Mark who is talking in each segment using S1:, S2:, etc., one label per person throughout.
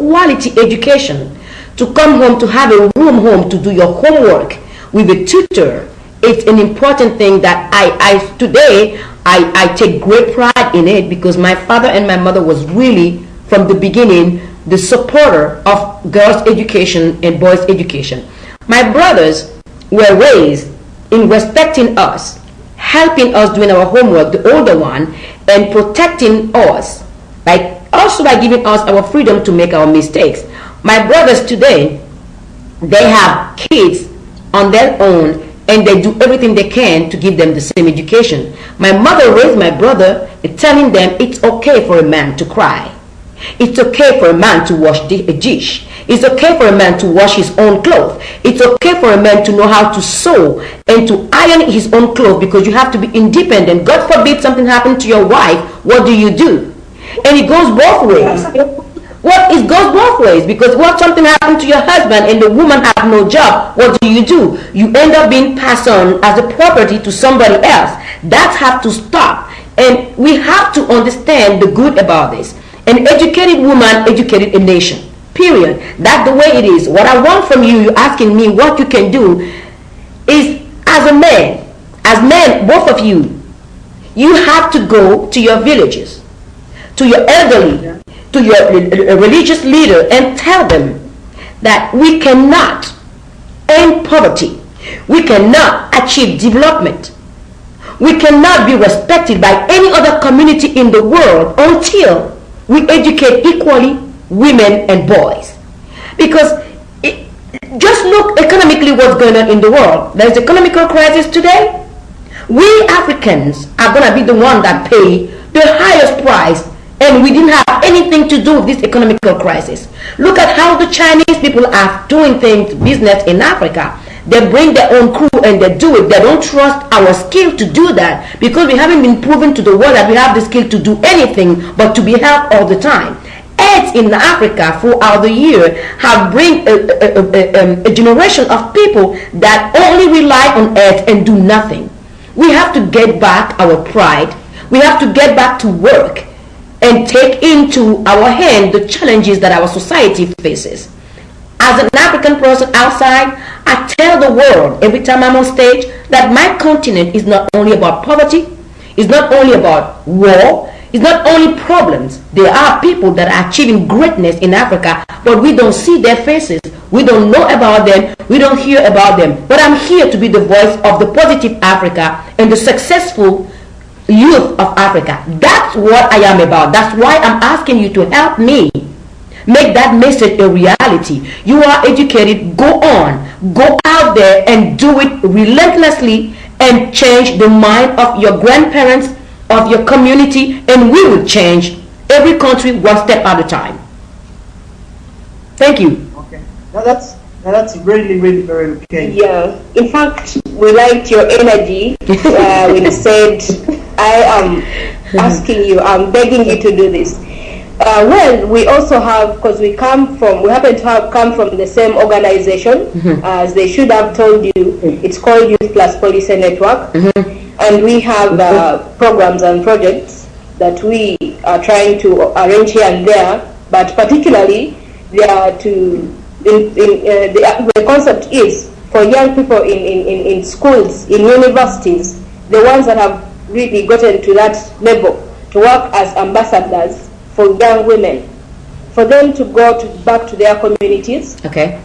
S1: quality education, to come home, to have a room home, to do your homework with a tutor. It's an important thing that today I take great pride in it, because my father and my mother was really, from the beginning, the supporter of girls' education and boys' education. My brothers were raised in respecting us, helping us doing our homework, the older one, and protecting us, also by giving us our freedom to make our mistakes. My brothers today, they have kids on their own, and they do everything they can to give them the same education. My mother raised my brother telling them it's okay for a man to cry. It's okay for a man to wash a dish. It's okay for a man to wash his own clothes. It's okay for a man to know how to sew and to iron his own clothes, because you have to be independent. God forbid something happened to your wife, what do you do? And it goes both ways. It goes both ways, because what something happened to your husband and the woman have no job, what do? You end up being passed on as a property to somebody else. That have to stop, and we have to understand the good about this. An educated woman educated a nation, period. That's the way it is. What I want from you, you're asking me what you can do, is as men, both of you, you have to go to your villages, to your elderly, to your religious leader, and tell them that we cannot end poverty. We cannot achieve development. We cannot be respected by any other community in the world until we educate equally women and boys. Because just look economically what's going on in the world. There's an economical crisis today. We Africans are going to be the one that pay the highest price, and we didn't have anything to do with this economical crisis. Look at how the Chinese people are doing business in Africa. They bring their own crew and they do it. They don't trust our skill to do that, because we haven't been proven to the world that we have the skill to do anything but to be helped all the time. AIDS in Africa throughout the year have bring a generation of people that only rely on AIDS and do nothing. We have to get back our pride. We have to get back to work and take into our hand the challenges that our society faces. As an African person outside, I tell the world every time I'm on stage that my continent is not only about poverty, it's not only about war, it's not only problems. There are people that are achieving greatness in Africa, but we don't see their faces. We don't know about them. We don't hear about them. But I'm here to be the voice of the positive Africa and the successful youth of Africa. That's what I am about. That's why I'm asking you to help me make that message a reality. You are educated, go on, go out there and do it relentlessly and change the mind of your grandparents, of your community, and we will change every country one step at a time. Thank you.
S2: Okay. Now that's really, really very okay.
S3: Yeah. In fact, we liked your energy when you said, I am asking you, I'm begging you to do this. Well, we also have, because we happen to have come from the same organization, as they should have told you. It's called Youth Plus Policy Network, and we have programs and projects that we are trying to arrange here and there, but particularly they are the concept is for young people in schools, in universities, the ones that have really gotten to that level, to work as ambassadors for young women, for them to go back to their communities,
S1: okay,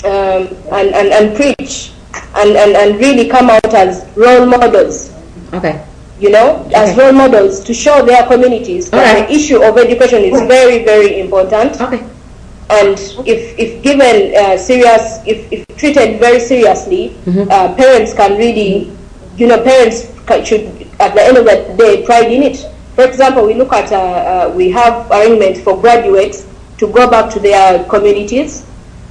S3: and preach and really come out as role models.
S1: Okay.
S3: You know, as role models to show their communities that the issue of education is very, very important.
S1: Okay.
S3: And if given if treated very seriously, parents can really, parents should at the end of the day pride in it. For example, we look at we have arrangements for graduates to go back to their communities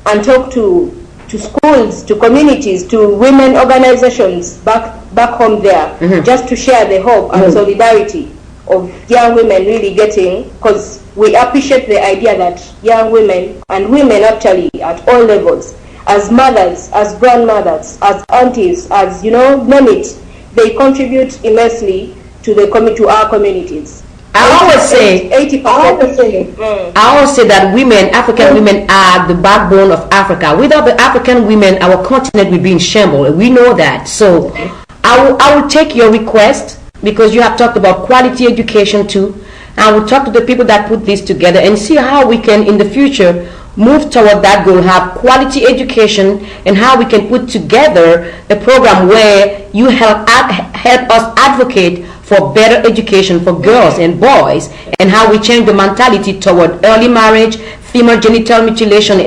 S3: and talk to schools, to communities, to women organizations back home there, just to share the hope and solidarity of young women really getting, because we appreciate the idea that young women, and women actually at all levels, as mothers, as grandmothers, as aunties, as name it, they contribute immensely to our communities.
S1: I always say
S3: 80%.
S1: I always say that women, African women, are the backbone of Africa. Without the African women, our continent will be in shambles. We know that. So I will take your request, because you have talked about quality education too. I will talk to the people that put this together and see how we can in the future move toward that goal, have quality education, and how we can put together a program where you help us advocate for better education for girls and boys, and how we change the mentality toward early marriage, female genital mutilation,